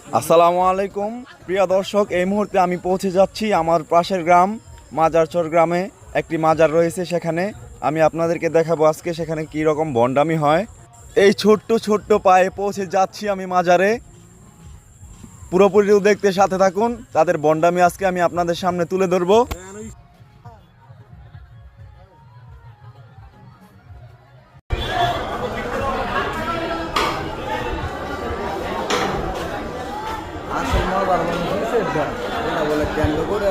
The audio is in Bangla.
আসসালামু আলাইকুম প্রিয় দর্শক, এই মুহূর্তে আমি পৌঁছে যাচ্ছি আমার পাশের গ্রাম মাজারচর গ্রামে। একটি মাজার রয়েছে, সেখানে আমি আপনাদেরকে দেখাবো আজকে সেখানে কি রকম ভণ্ডামি হয়। এই ছোট্ট ছোট্ট পায়ে পৌঁছে যাচ্ছি আমি মাজারে। পুরোপুরি দেখতে সাথে থাকুন, তাদের ভণ্ডামি আজকে আমি আপনাদের সামনে তুলে ধরবো। বলে কেন্দ্র করে